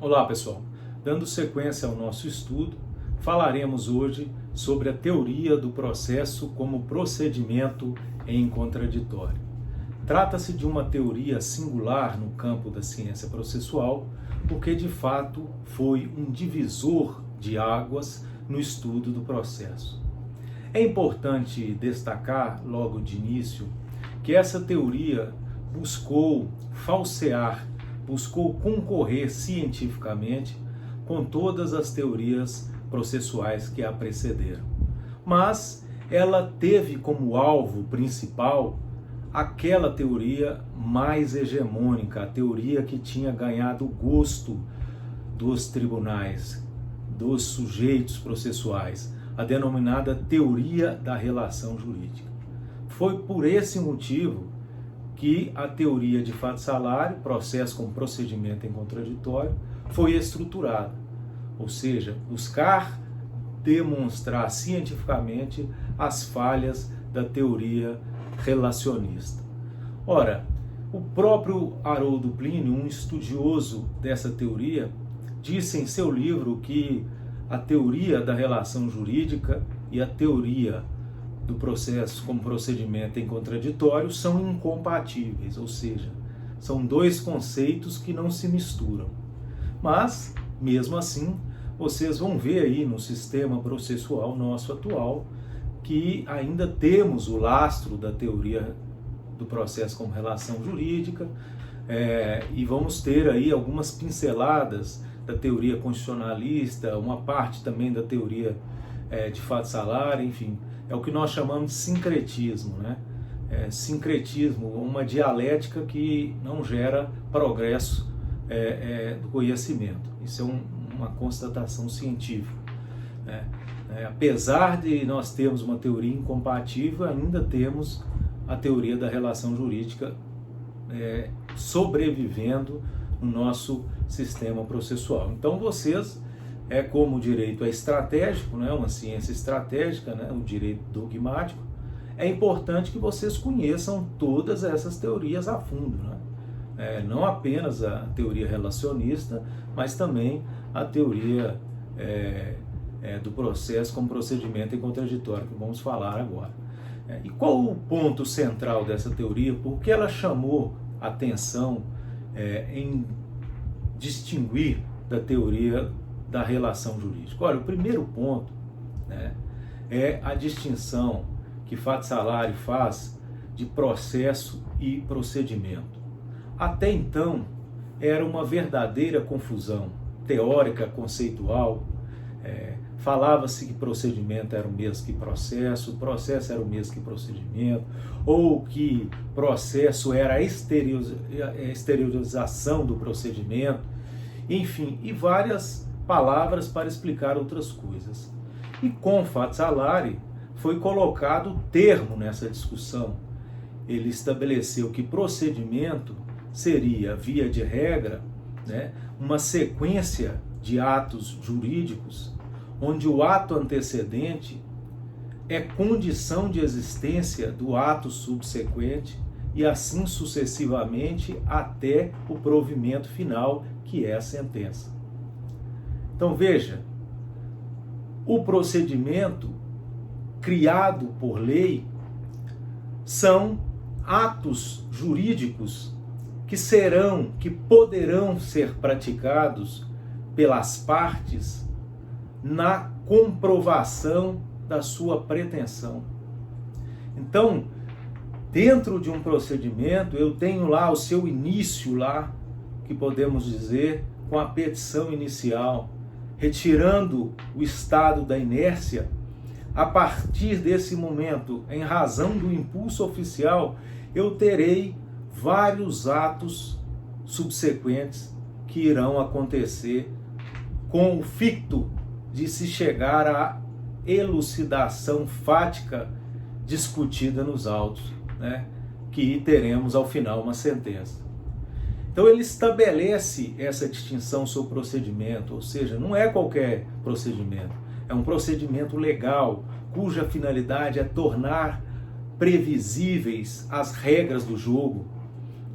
Olá pessoal, dando sequência ao nosso estudo, falaremos hoje sobre a teoria do processo como procedimento em contraditório. Trata-se de uma teoria singular no campo da ciência processual, porque de fato foi um divisor de águas no estudo do processo. É importante destacar logo de início que essa teoria buscou falsear, buscou concorrer cientificamente com todas as teorias processuais que a precederam. Mas ela teve como alvo principal aquela teoria mais hegemônica, a teoria que tinha ganhado o gosto dos tribunais, dos sujeitos processuais, a denominada teoria da relação jurídica. Foi por esse motivo que a teoria de fato-salário, processo como procedimento em contraditório, foi estruturada. Ou seja, buscar demonstrar cientificamente as falhas da teoria relacionista. Ora, o próprio Haroldo Plínio, um estudioso dessa teoria, disse em seu livro que a teoria da relação jurídica e a teoria do processo como procedimento em contraditório são incompatíveis, ou seja, são dois conceitos que não se misturam. Mas, mesmo assim, vocês vão ver aí no sistema processual nosso atual que ainda temos o lastro da teoria do processo como relação jurídica e vamos ter aí algumas pinceladas da teoria constitucionalista, uma parte também da teoria de fato-salário, enfim. É o que nós chamamos de sincretismo, né? Sincretismo, uma dialética que não gera progresso do conhecimento. Isso é uma constatação científica, né? Apesar de nós termos uma teoria incompatível, ainda temos a teoria da relação jurídica sobrevivendo no nosso sistema processual. Então vocês, como o direito é estratégico, né, uma ciência estratégica, né, o direito dogmático, é importante que vocês conheçam todas essas teorias a fundo, né? Não apenas a teoria relacionista, mas também a teoria do processo como procedimento em contraditório, que vamos falar agora. E qual o ponto central dessa teoria? Por que ela chamou atenção em distinguir da teoria da relação jurídica? Olha, o primeiro ponto, né, é a distinção que fato-salário faz de processo e procedimento. Até então, era uma verdadeira confusão teórica, conceitual. Falava-se que procedimento era o mesmo que processo era o mesmo que procedimento, ou que processo era a exteriorização do procedimento, enfim, e várias palavras para explicar outras coisas. E com o fato-salário foi colocado termo nessa discussão. Ele estabeleceu que procedimento seria, via de regra, né, uma sequência de atos jurídicos onde o ato antecedente é condição de existência do ato subsequente e assim sucessivamente até o provimento final, que é a sentença. Então veja, o procedimento criado por lei são atos jurídicos que poderão ser praticados pelas partes na comprovação da sua pretensão. Então, dentro de um procedimento, eu tenho lá o seu início lá, que podemos dizer, com a petição inicial, retirando o estado da inércia. A partir desse momento, em razão do impulso oficial, eu terei vários atos subsequentes que irão acontecer com o ficto de se chegar à elucidação fática discutida nos autos, né, que teremos ao final uma sentença. Então ele estabelece essa distinção sobre o procedimento, ou seja, não é qualquer procedimento, é um procedimento legal, cuja finalidade é tornar previsíveis as regras do jogo.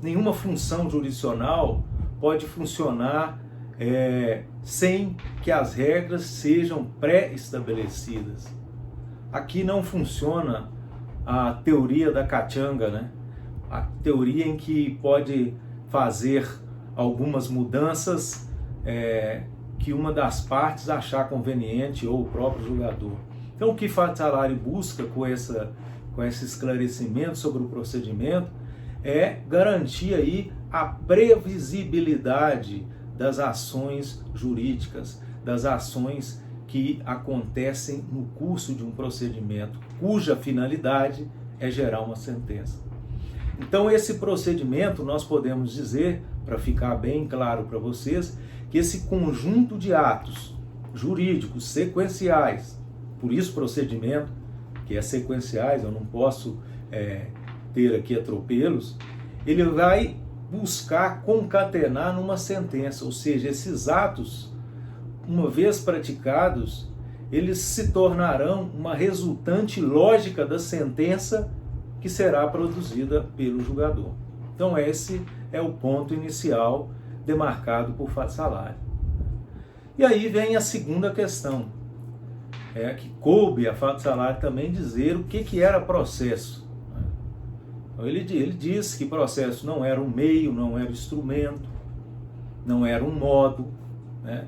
Nenhuma função jurisdicional pode funcionar sem que as regras sejam pré-estabelecidas. Aqui não funciona a teoria da cachanga, né? A teoria em que pode fazer algumas mudanças que uma das partes achar conveniente ou o próprio jogador. Então, o que Fatsalari busca com esse esclarecimento sobre o procedimento é garantir aí a previsibilidade das ações jurídicas, das ações que acontecem no curso de um procedimento, cuja finalidade é gerar uma sentença. Então, esse procedimento, nós podemos dizer, para ficar bem claro para vocês, que esse conjunto de atos jurídicos sequenciais, por isso procedimento, que é sequenciais, eu não posso ter aqui atropelos, ele vai buscar concatenar numa sentença, ou seja, esses atos, uma vez praticados, eles se tornarão uma resultante lógica da sentença que será produzida pelo julgador. Então esse é o ponto inicial demarcado por Fatsalari. E aí vem a segunda questão, que coube a Fatsalari também dizer o que era processo. Então, ele diz que processo não era um meio, não era um instrumento, não era um modo, né?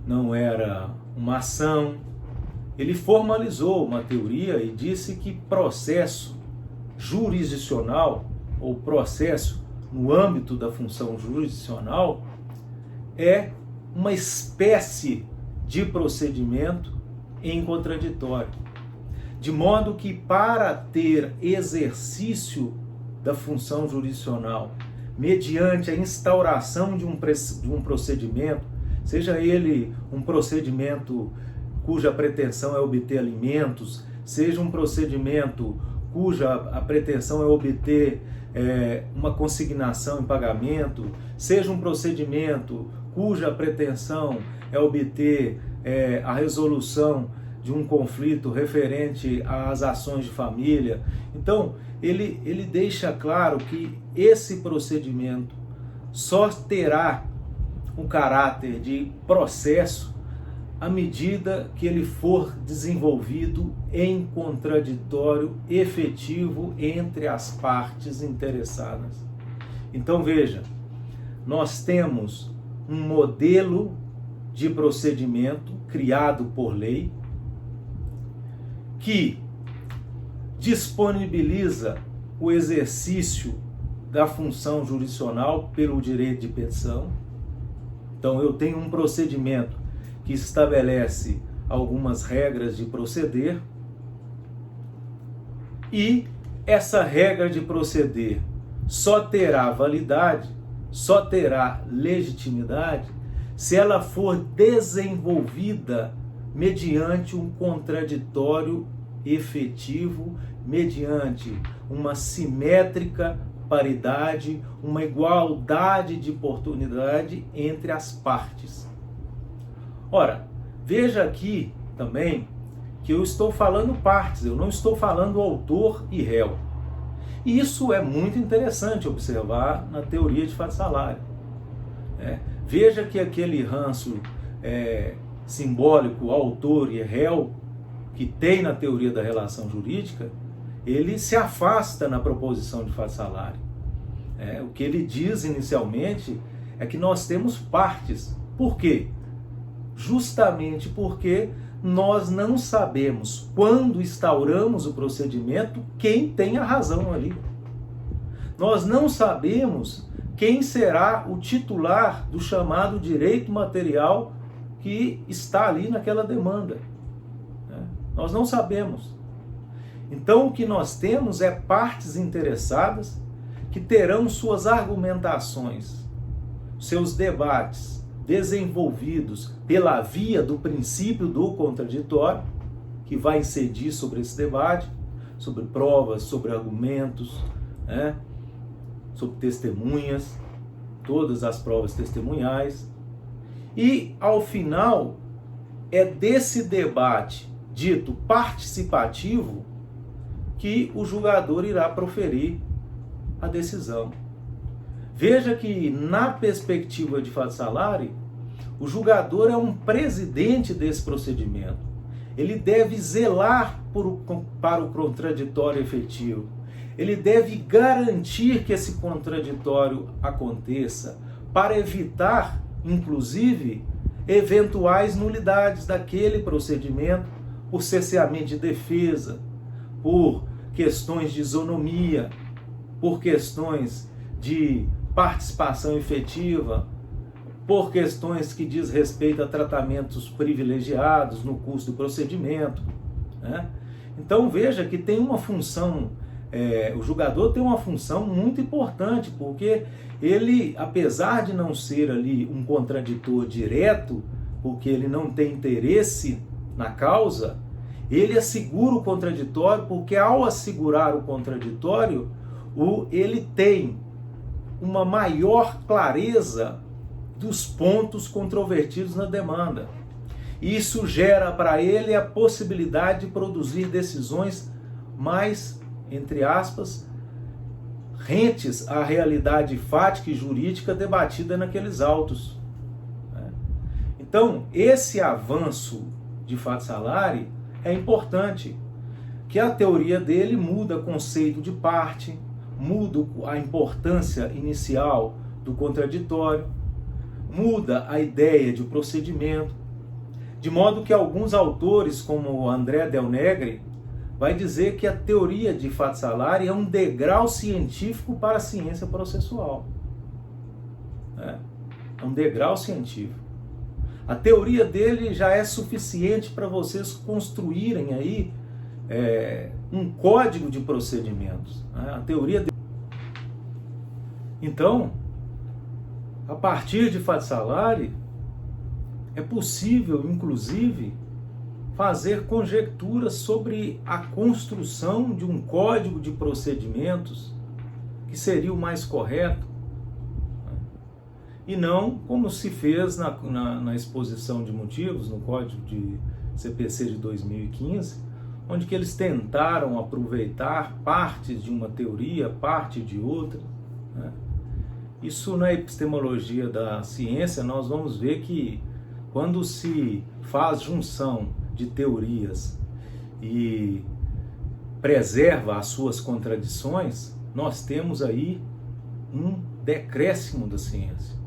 Não era uma ação. Ele formalizou uma teoria e disse que processo jurisdicional, ou processo no âmbito da função jurisdicional, é uma espécie de procedimento em contraditório. De modo que, para ter exercício da função jurisdicional, mediante a instauração de um procedimento, seja ele um procedimento cuja pretensão é obter alimentos, seja um procedimento cuja a pretensão é obter uma consignação em pagamento, seja um procedimento cuja pretensão é obter a resolução de um conflito referente às ações de família. Então, ele deixa claro que esse procedimento só terá um caráter de processo à medida que ele for desenvolvido em contraditório efetivo entre as partes interessadas. Então, veja, nós temos um modelo de procedimento criado por lei que disponibiliza o exercício da função jurisdicional pelo direito de petição. Então, eu tenho um procedimento que estabelece algumas regras de proceder e essa regra de proceder só terá validade, só terá legitimidade se ela for desenvolvida mediante um contraditório efetivo, mediante uma simétrica paridade, uma igualdade de oportunidade entre as partes. Ora, veja aqui também que eu estou falando partes, eu não estou falando autor e réu. E isso é muito interessante observar na teoria de Fatsalari. Veja que aquele ranço simbólico, autor e réu, que tem na teoria da relação jurídica, ele se afasta na proposição de Fatsalari. O que ele diz inicialmente é que nós temos partes. Por quê? Justamente porque nós não sabemos, quando instauramos o procedimento, quem tem a razão ali. Nós não sabemos quem será o titular do chamado direito material que está ali naquela demanda. Nós não sabemos. Então, o que nós temos é partes interessadas que terão suas argumentações, seus debates desenvolvidos pela via do princípio do contraditório, que vai incidir sobre esse debate, sobre provas, sobre argumentos, sobre testemunhas, todas as provas testemunhais. E, ao final, é desse debate dito participativo que o julgador irá proferir a decisão. Veja que, na perspectiva de Fatsalari, O julgador é um presidente desse procedimento. Ele deve zelar para o contraditório efetivo. Ele deve garantir que esse contraditório aconteça para evitar, inclusive, eventuais nulidades daquele procedimento por cerceamento de defesa, por questões de isonomia, por questões de participação efetiva, por questões que diz respeito a tratamentos privilegiados no curso do procedimento, né? Então veja que tem uma função, o julgador tem uma função muito importante, porque ele, apesar de não ser ali um contraditor direto, porque ele não tem interesse na causa, ele assegura o contraditório, porque ao assegurar o contraditório, ele tem uma maior clareza dos pontos controvertidos na demanda. Isso gera para ele a possibilidade de produzir decisões mais, entre aspas, rentes à realidade fática e jurídica debatida naqueles autos. Então, esse avanço de fato salari é importante, que a teoria dele muda o conceito de parte, muda a importância inicial do contraditório, muda a ideia de procedimento, de modo que alguns autores, como André Del Negre, vai dizer que a teoria de fato salari é um degrau científico para a ciência processual. É um degrau científico. A teoria dele já é suficiente para vocês construírem aí um código de procedimentos. A teoria dele. Então, a partir de fato salari, é possível, inclusive, fazer conjecturas sobre a construção de um código de procedimentos que seria o mais correto, e não como se fez na exposição de motivos, no Código de CPC de 2015, onde que eles tentaram aproveitar partes de uma teoria, parte de outra, né? Isso na epistemologia da ciência nós vamos ver que quando se faz junção de teorias e preserva as suas contradições, nós temos aí um decréscimo da ciência.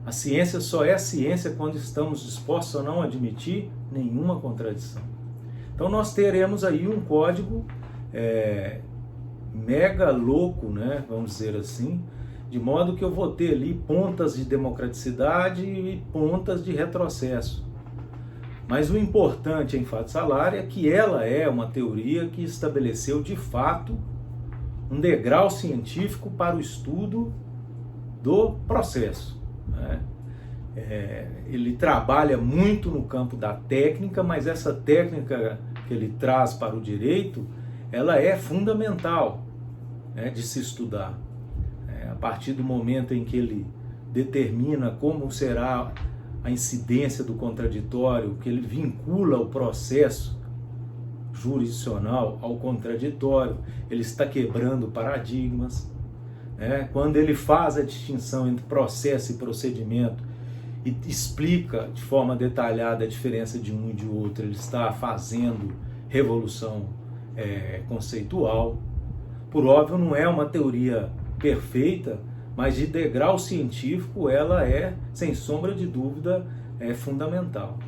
A ciência só é ciência quando estamos dispostos a não admitir nenhuma contradição. Então nós teremos aí um código mega louco, né, vamos dizer assim, de modo que eu vou ter ali pontas de democraticidade e pontas de retrocesso. Mas o importante em fato salari é que ela é uma teoria que estabeleceu de fato um degrau científico para o estudo do processo. Ele trabalha muito no campo da técnica, mas essa técnica que ele traz para o direito, ela é fundamental, de se estudar. A partir do momento em que ele determina como será a incidência do contraditório, que ele vincula o processo jurisdicional ao contraditório, ele está quebrando paradigmas. Quando ele faz a distinção entre processo e procedimento e explica de forma detalhada a diferença de um e de outro, ele está fazendo revolução conceitual. Por óbvio, não é uma teoria perfeita, mas de degrau científico ela é, sem sombra de dúvida, fundamental.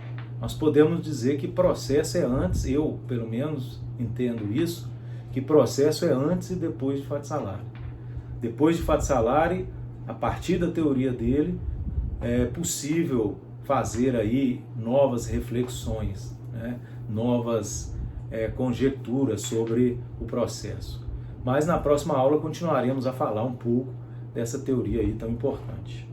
Nós podemos dizer que processo é antes, eu pelo menos entendo isso, que processo é antes e depois de fato salari. Depois de fato salari, a partir da teoria dele, é possível fazer aí novas reflexões, novas conjecturas sobre o processo. Mas na próxima aula continuaremos a falar um pouco dessa teoria aí tão importante.